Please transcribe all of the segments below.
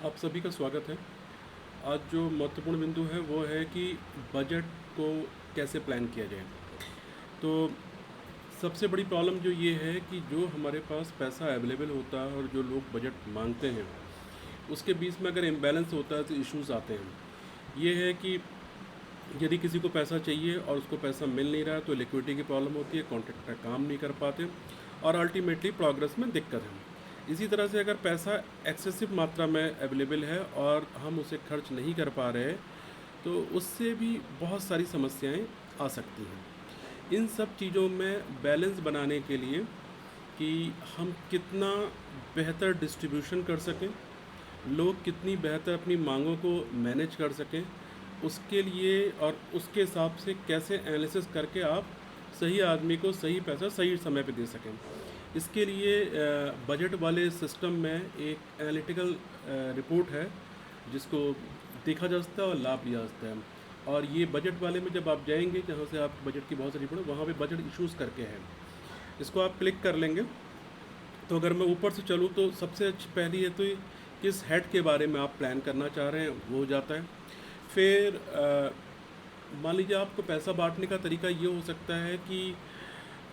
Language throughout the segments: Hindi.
आप सभी का स्वागत है। आज जो महत्वपूर्ण बिंदु है वो है कि बजट को कैसे प्लान किया जाए। तो सबसे बड़ी प्रॉब्लम जो ये है कि जो हमारे पास पैसा अवेलेबल होता है और जो लोग बजट मांगते हैं, उसके बीच में अगर इम्बैलेंस होता है तो इश्यूज़ आते हैं। ये है कि यदि किसी को पैसा चाहिए और उसको पैसा मिल नहीं रहा है तो लिक्विडिटी की प्रॉब्लम होती है, कॉन्ट्रैक्टर काम नहीं कर पाते और अल्टीमेटली प्रोग्रेस में दिक्कत है। इसी तरह से अगर पैसा एक्सेसिव मात्रा में अवेलेबल है और हम उसे खर्च नहीं कर पा रहे तो उससे भी बहुत सारी समस्याएं आ सकती हैं। इन सब चीज़ों में बैलेंस बनाने के लिए कि हम कितना बेहतर डिस्ट्रीब्यूशन कर सकें, लोग कितनी बेहतर अपनी मांगों को मैनेज कर सकें, उसके लिए और उसके हिसाब से कैसे एनालिसिस करके आप सही आदमी को सही पैसा सही समय पे दे सकें। इसके लिए बजट वाले सिस्टम में एक एनालिटिकल रिपोर्ट है जिसको देखा जा सकता है और लाभ लिया जा सकता है। और ये बजट वाले में जब आप जाएंगे जहाँ से आप बजट की बहुत सारी रिपोर्ट, वहाँ पे बजट इश्यूज़ करके है, इसको आप क्लिक कर लेंगे। तो अगर मैं ऊपर से चलूँ तो सबसे पहली है तो किस हेड के बारे में आप प्लान करना चाह रहे हैं वो हो जाता है। फिर मान लीजिए आपको पैसा बांटने का तरीका ये हो सकता है कि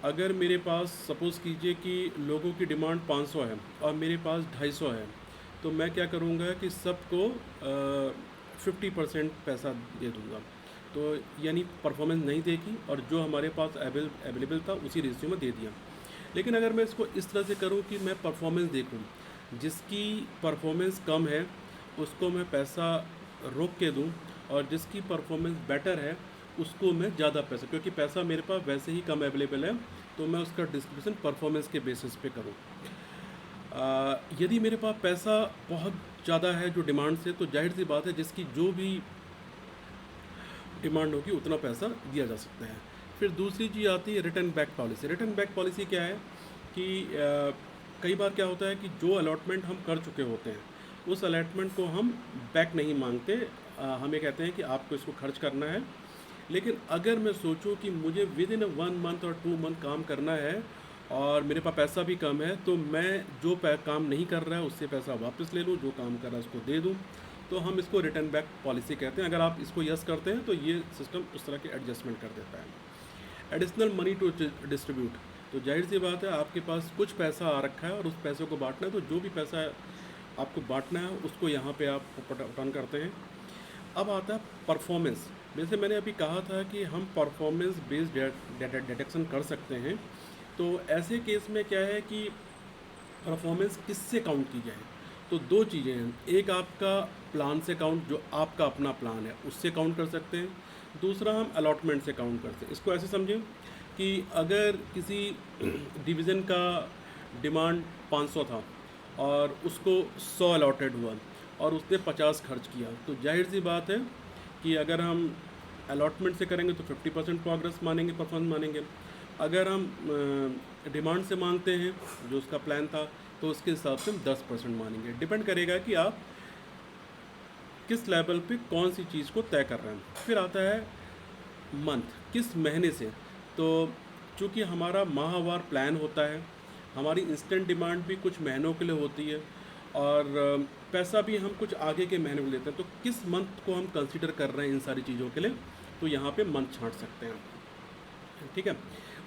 अगर मेरे पास सपोज़ कीजिए कि लोगों की डिमांड 500 है और मेरे पास 250 है, तो मैं क्या करूँगा कि सबको 50% पैसा दे दूँगा। तो यानी परफॉर्मेंस नहीं देखी और जो हमारे पास अवेलेबल था उसी रेशियो में दे दिया। लेकिन अगर मैं इसको इस तरह से करूँ कि मैं परफॉर्मेंस देखूँ, जिसकी परफॉर्मेंस कम है उसको मैं पैसा रोक के दूँ और जिसकी परफॉर्मेंस बेटर है उसको मैं ज़्यादा पैसा, क्योंकि पैसा मेरे पास वैसे ही कम अवेलेबल है, तो मैं उसका डिस्ट्रीब्यूशन परफॉर्मेंस के बेसिस पे करूँ। यदि मेरे पास पैसा बहुत ज़्यादा है जो डिमांड से, तो जाहिर सी बात है जिसकी जो भी डिमांड होगी उतना पैसा दिया जा सकता है। फिर दूसरी चीज़ आती है return back policy. Return back policy क्या है कि कई बार क्या होता है कि जो अलॉटमेंट हम कर चुके होते हैं उस अलॉटमेंट को हम बैक नहीं मांगते। हम ये कहते हैं कि आपको इसको खर्च करना है, लेकिन अगर मैं सोचूं कि मुझे विद इन 1 मंथ और 2 मंथ काम करना है और मेरे पास पैसा भी कम है, तो मैं जो काम नहीं कर रहा है उससे पैसा वापस ले लूँ, जो काम कर रहा है उसको दे दूँ। तो हम इसको रिटर्न बैक पॉलिसी कहते हैं। अगर आप इसको यस करते हैं तो ये सिस्टम उस तरह के एडजस्टमेंट कर देता है। एडिशनल मनी टू डिस्ट्रीब्यूट, तो जाहिर सी बात है आपके पास कुछ पैसा आ रखा है और उस पैसे को बांटना है, तो जो भी पैसा आपको बांटना है उसको यहाँ पे आप पटन करते हैं। अब आता है परफॉर्मेंस। जैसे मैंने अभी कहा था कि हम परफॉर्मेंस बेस्ड डिटेक्शन कर सकते हैं। तो ऐसे केस में क्या है कि परफॉर्मेंस किससे काउंट की जाए, तो दो चीज़ें हैं। एक आपका प्लान से काउंट, जो आपका अपना प्लान है उससे काउंट कर सकते हैं। दूसरा हम अलॉटमेंट से काउंट करते हैं। इसको ऐसे समझें कि अगर किसी डिवीज़न का डिमांड 500 था और उसको 100 अलॉटेड हुआ और उसने 50 खर्च किया, तो जाहिर सी बात है कि अगर हम अलॉटमेंट से करेंगे तो 50% प्रोग्रेस मानेंगे, परफॉर्मेंस मानेंगे। अगर हम डिमांड से मांगते हैं जो उसका प्लान था, तो उसके हिसाब से हम 10% मानेंगे। डिपेंड करेगा कि आप किस लेवल पे कौन सी चीज़ को तय कर रहे हैं। फिर आता है मंथ, किस महीने से। तो चूँकि हमारा माहवार प्लान होता है, हमारी इंस्टेंट डिमांड भी कुछ महीनों के लिए होती है और पैसा भी हम कुछ आगे के महीने में लेते हैं, तो किस मंथ को हम कंसीडर कर रहे हैं इन सारी चीज़ों के लिए, तो यहाँ पे मंथ छांट सकते हैं। ठीक है।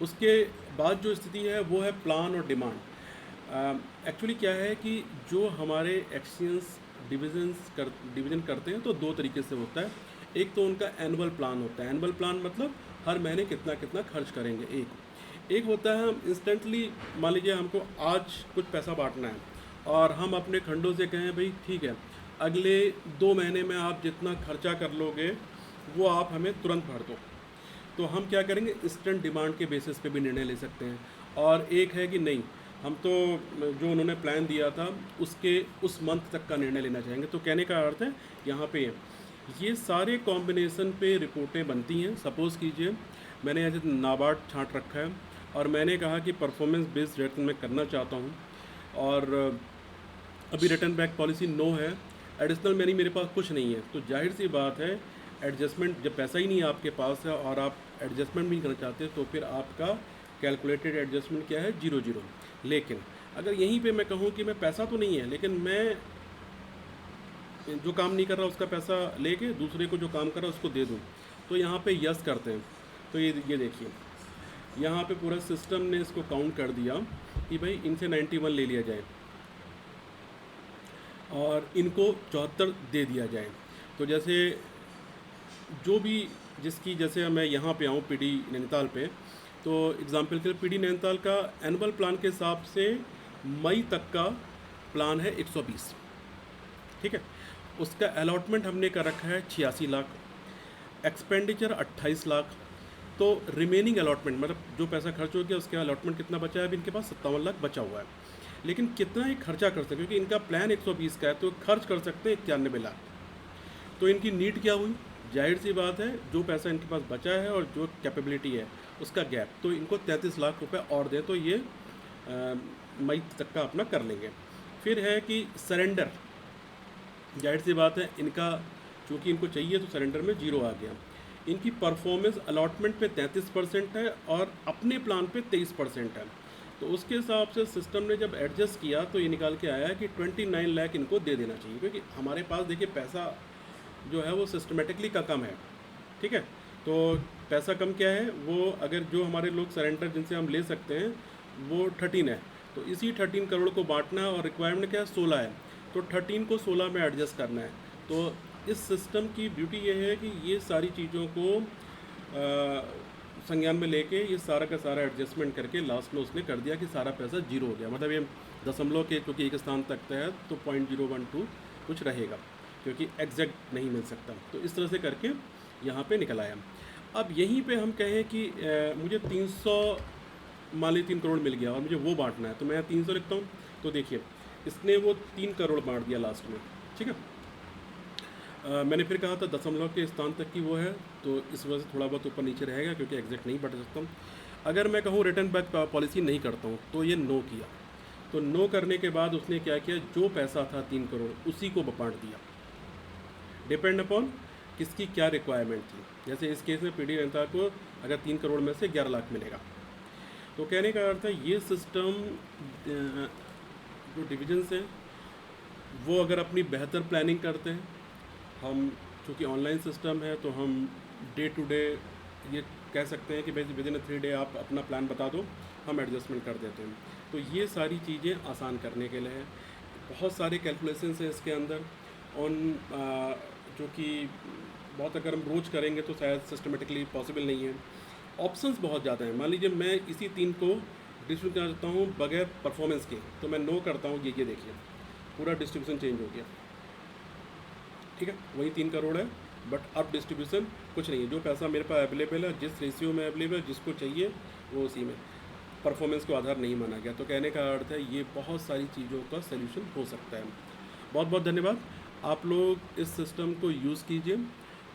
उसके बाद जो स्थिति है वो है प्लान और डिमांड। एक्चुअली क्या है कि जो हमारे एक्सचेंज डिवीज़न करते हैं तो दो तरीके से होता है। एक तो उनका एनुअल प्लान होता है। एनुअल प्लान मतलब हर महीने कितना कितना खर्च करेंगे। एक होता है हम इंस्टेंटली, मान लीजिए हमको आज कुछ पैसा बांटना है और हम अपने खंडों से कहें भाई ठीक है, अगले 2 महीने में आप जितना खर्चा कर लोगे वो आप हमें तुरंत भर दो। तो हम क्या करेंगे, इंस्टेंट डिमांड के बेसिस पे भी निर्णय ले सकते हैं। और एक है कि नहीं, हम तो जो उन्होंने प्लान दिया था उसके उस मंथ तक का निर्णय लेना चाहेंगे। तो कहने का अर्थ है यहाँ पे ये सारे कॉम्बिनेशन पे रिपोर्टें बनती हैं। सपोज़ कीजिए मैंने ऐसे नाबार्ड छांट रखा है और मैंने कहा कि परफॉर्मेंस बेस्ड रेट में करना चाहता हूँ और अभी रिटर्न बैक पॉलिसी नो है, एडिशनल मनी मेरे पास कुछ नहीं है, तो जाहिर सी बात है एडजस्टमेंट, जब पैसा ही नहीं है आपके पास है और आप एडजस्टमेंट भी नहीं करना चाहते, तो फिर आपका कैलकुलेटेड एडजस्टमेंट क्या है, 0 0। लेकिन अगर यहीं पे मैं कहूँ कि मैं पैसा तो नहीं है लेकिन मैं जो काम नहीं कर रहा उसका पैसा लेके दूसरे को जो काम कर रहा है उसको दे दूँ। तो यहाँ पे यस करते हैं। तो ये देखिए, यहाँ पे पूरा सिस्टम ने इसको काउंट कर दिया कि भाई इनसे 91 ले लिया जाए और इनको 74 दे दिया जाए। तो जैसे जो भी जिसकी, जैसे मैं यहाँ पे आऊँ पीडी नैनीताल पे, तो एग्ज़ाम्पल के लिए पीडी नैनीताल का एनुअल प्लान के हिसाब से मई तक का प्लान है 120, ठीक है। उसका अलॉटमेंट हमने कर रखा है 86 लाख, एक्सपेंडिचर 28 लाख। तो रिमेनिंग अलॉटमेंट मतलब जो पैसा खर्च हो गया उसका अलॉटमेंट कितना बचा है, अभी इनके पास 57 लाख बचा हुआ है। लेकिन कितना ही खर्चा कर सकते हैं, क्योंकि इनका प्लान 120 का है, तो खर्च कर सकते हैं 91 लाख। तो इनकी नीड क्या हुई, जाहिर सी बात है जो पैसा इनके पास बचा है और जो कैपेबिलिटी है उसका गैप, तो इनको 33 लाख रुपए और दें तो ये मई तक का अपना कर लेंगे। फिर है कि सरेंडर, जाहिर सी बात है इनका चूँकि इनको चाहिए तो सरेंडर में 0 आ गया। इनकी परफॉर्मेंस अलॉटमेंट पे 33% है और अपने प्लान पे 23% है। तो उसके हिसाब से सिस्टम ने जब एडजस्ट किया तो ये निकाल के आया कि 29 लाख इनको दे देना चाहिए, क्योंकि हमारे पास देखिए पैसा जो है वो सिस्टमेटिकली का कम है, ठीक है। तो पैसा कम क्या है, वो अगर जो हमारे लोग सरेंडर जिनसे हम ले सकते हैं वो 13 है, तो इसी 13 करोड़ को बांटना है और रिक्वायरमेंट क्या है 16 है, तो 13 को 16 में एडजस्ट करना है। तो इस सिस्टम की ब्यूटी ये है कि ये सारी चीज़ों को संज्ञान में लेके ये सारा का सारा एडजस्टमेंट करके लास्ट में उसने कर दिया कि सारा पैसा 0 हो गया। मतलब ये दशमलव के क्योंकि एक स्थान तक है तो 0.012 कुछ रहेगा, क्योंकि एग्जैक्ट नहीं मिल सकता। तो इस तरह से करके यहाँ पे निकल आया। अब यहीं पे हम कहें कि मुझे 300 मान ली 3 करोड़ मिल गया और मुझे वो बांटना है, तो मैं 300 लिखता हूँ। तो देखिए इसने वो 3 करोड़ बांट दिया लास्ट में, ठीक है। मैंने फिर कहा था दशमलव के स्थान तक की वो है, तो इस वजह से थोड़ा बहुत ऊपर नीचे रहेगा क्योंकि एग्जैक्ट नहीं बता सकता हूँ। अगर मैं कहूँ रिटर्न बैक पॉलिसी नहीं करता हूँ तो ये नो किया। तो नो करने के बाद उसने क्या किया, जो पैसा था 3 करोड़ उसी को बांट दिया, डिपेंड अपॉन किसकी क्या रिक्वायरमेंट थी। जैसे इस केस में पीडी नैनीताल को अगर 3 करोड़ में से 11 लाख मिलेगा। तो कहने का अर्थ है ये सिस्टम जो डिविजन्स हैं वो अगर अपनी बेहतर प्लानिंग करते हैं, हम चूँकि ऑनलाइन सिस्टम है तो हम डे टू डे ये कह सकते हैं कि भाई विद इन 3 डे आप अपना प्लान बता दो, हम एडजस्टमेंट कर देते हैं। तो ये सारी चीज़ें आसान करने के लिए है। बहुत सारे कैलकुलेशंस हैं इसके अंदर ऑन जो कि बहुत अगर हम रोज़ करेंगे तो शायद सिस्टमेटिकली पॉसिबल नहीं है। ऑप्शंस बहुत ज़्यादा हैं। मान लीजिए मैं इसी 3 को डिस्ट्रीब्यूट करना चाहता हूँ बगैर परफॉर्मेंस के, तो मैं नो करता हूँ, ये देखिए पूरा डिस्ट्रीब्यूशन चेंज हो गया, ठीक है। वही 3 करोड़ है बट अब डिस्ट्रीब्यूशन कुछ नहीं है। जो पैसा मेरे पास अवेलेबल है, जिस रेशियो में अवेलेबल है, जिसको चाहिए वो उसी में, परफॉर्मेंस को आधार नहीं माना गया। तो कहने का अर्थ है ये बहुत सारी चीज़ों का सल्यूशन हो सकता है। बहुत बहुत धन्यवाद। आप लोग इस सिस्टम को यूज़ कीजिए।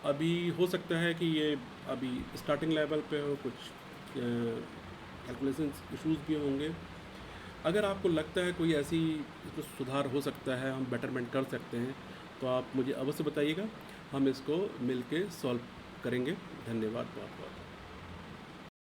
अभी हो सकता है कि ये अभी स्टार्टिंग लेवल पे हो, कुछ कैलकुलेशन इश्यूज़ भी होंगे। अगर आपको लगता है कोई ऐसी इसमें सुधार हो सकता है, हम बेटरमेंट कर सकते हैं, तो आप मुझे अवश्य बताइएगा, हम इसको मिलके सॉल्व करेंगे। धन्यवाद बहुत बहुत।